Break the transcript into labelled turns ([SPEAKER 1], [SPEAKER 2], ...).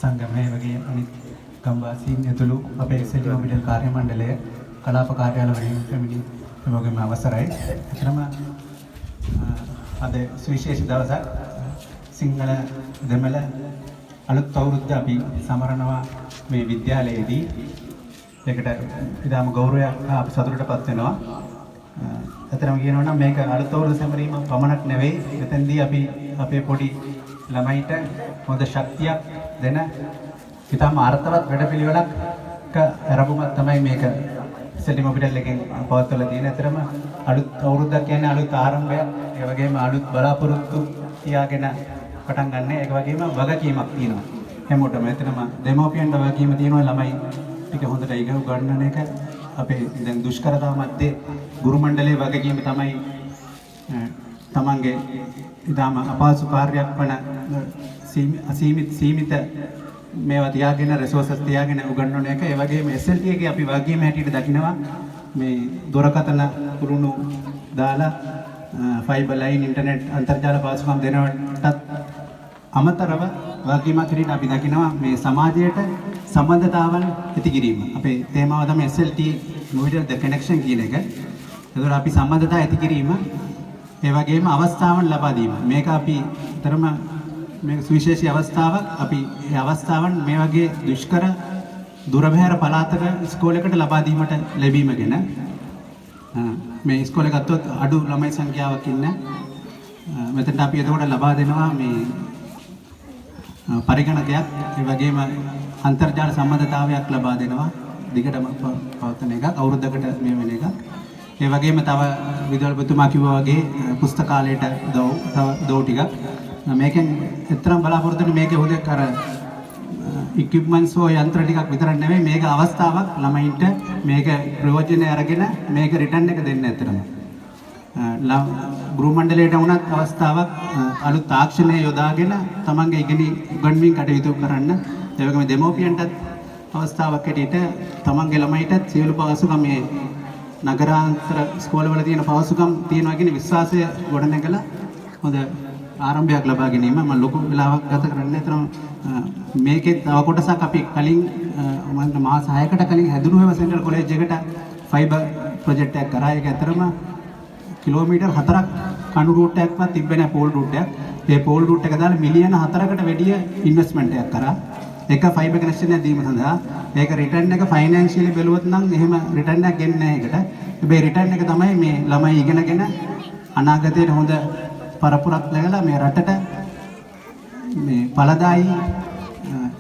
[SPEAKER 1] සංගමයේ වගේ අනිත් ගම්වාසීන් ඇතුළු අපේ සෙලිම මිඩල් කාර්ය මණ්ඩලය කලාප කාර්යාල වලින් පැමිණි එමගින් අවසරයි. එතරම් අද සුවිශේෂ දවසක් සිංහල දෙමළ අලුත් අවුරුද්ද අපි සමරනවා මේ විද්‍යාලයේදී. ඒකට ඉතාම ගෞරවයක් අපි සතුටටපත් වෙනවා. අතරම කියනවා නම් මේක අලුත් අවුරුදු සැමරීම පමණක් නෙවෙයි. මෙතෙන්දී අපි අපේ පොඩි ළමයිට හොඳ ශක්තියක් දෙන ඉතාම අර්ථවත් වැඩපිළිවෙලක් ආරම්භයක් තමයි මේක සෙලිම හොස්පිටල් එකෙන් පවත්වලා තියෙන. අතරම අලුත් අවුරුද්දක් කියන්නේ අලුත් ආරම්භයක්. ඒ වගේම අලුත් බලාපොරොත්තු තියාගෙන පටන් ගන්න. ඒක වගේම වගකීමක් තියෙනවා. හැමෝටම එතනම දෙමෝපියන්ට වගකීම තියෙනවා ළමයි ටික හොඳට ඉගෙන ගන්න එක. අපේ දැන් දුෂ්කරතා මැද්දේ ගුරු මණ්ඩලයේ වගකීම තමයි තමන්ගේ ඉතාම අපහසු කාර්යයක් වන සීමිත මේවා තියාගෙන රිසෝසස් තියාගෙන උගන්වන එක. ඒ වගේම SLT එකේ අපි වගකීම හැටියට දකිනවා මේ දොරකථන කුරුණු දාලා ෆයිබර් ලයින් ඉන්ටර්නෙට් අන්තර්ජාල පාසුකම් දෙනවටත් අමතරව වගකීමක් හැටියට අපි දකිනවා මේ සමාජයට සම්බන්ධතාවන් ඇති කිරීම. අපේ තේමාව තමයි SLT Movie the Connection කියන එක. ඒතකොට අපි සම්බන්ධතා ඇති කිරීම ඒ වගේම අවස්ථාවන් ලබා දීම. මේක අපි තරම මේක සුවිශේෂී අවස්ථාවක්. අපි මේ අවස්ථාවන් මේ වගේ දුෂ්කර දුරබැහැර පළාතක ඉස්කෝලේකට ලබා දීමට ලැබීම ගැන මේ ඉස්කෝලේ ගත්තොත් අඩු ළමයි සංඛ්‍යාවක් ඉන්න මෙතනට අපි එතකොට ලබා දෙනවා මේ පරිගණකයක්. ඒ වගේම අන්තර්ජාල සම්බන්ධතාවයක් ලබා දෙනවා. දිගටම පවත්වන එකක් අවුරුද්දකට මේ වෙන එකක්. ඒ වගේම තව විදුහල්පතිතුමා කිව්වා වගේ පුස්තකාලයට දෝ ටිකක් මේකෙන් එතරම් බලාපොරොත්තු වෙන්නේ මේකේ හොදක් අර ඉක්විප්මන්ට්ස් හෝ යන්ත්‍ර ටිකක් විතරක් නෙවෙයි මේක අවස්ථාවක් ළමයින්ට මේක ප්‍රයෝජනය අරගෙන මේක රිටර්න් එක දෙන්න ඇතරම ගෘහ මණ්ඩලයට වුණත් අවස්ථාවක් අලුත් තාක්ෂණය යොදාගෙන තමන්ගේ ඉගෙනීම් කටයුතු කරන්න. ඒ වගේම දෙමෝපියන්ටත් අවස්ථාවක් හැටියට තමන්ගේ ළමයිටත් සියලු පහසුකම් මේ නගරාන්තර ස්කෝලවල තියෙන පහසුකම් තියෙනවා කියන විශ්වාසය ගොඩනැගලා හොඳ ආරම්භයක් ලබා ගැනීම. මම ලොකු වෙලාවක් ගත කරන්නේ නැතරම මේකේ තව කොටසක් අපි කලින් මාස 6කට කලින් හැදුණු සෙන්ට්‍රල් කොලෙජ් එකට ෆයිබර් ප්‍රොජෙක්ට් එකක් කරා. ඒක ඇතරම කිලෝමීටර් 4ක් කණු රූට් එකක්වත් තිබ්බේ නැහැ, පෝල් රූට් එකක්. ඒ පෝල් රූට් එක දාලා මිලියන 4කට වැඩිය ඉන්වෙස්ට්මන්ට් එකක් කරා. එක ෆයිබර් කනෙක්ෂන් එකක් දීම සඳහා. ඒක රිටර්න් එක ෆයිනෑන්ෂියලි බැලුවොත් නම් එහෙම රිටර්න් එකක් ගෙන්නේ නැහැ ඒකට. හැබැයි රිටර්න් එක තමයි මේ ළමයි ඉගෙනගෙන අනාගතයට හොඳ පරපුරක් ලැබලා මේ රටට මේ ඵලදායි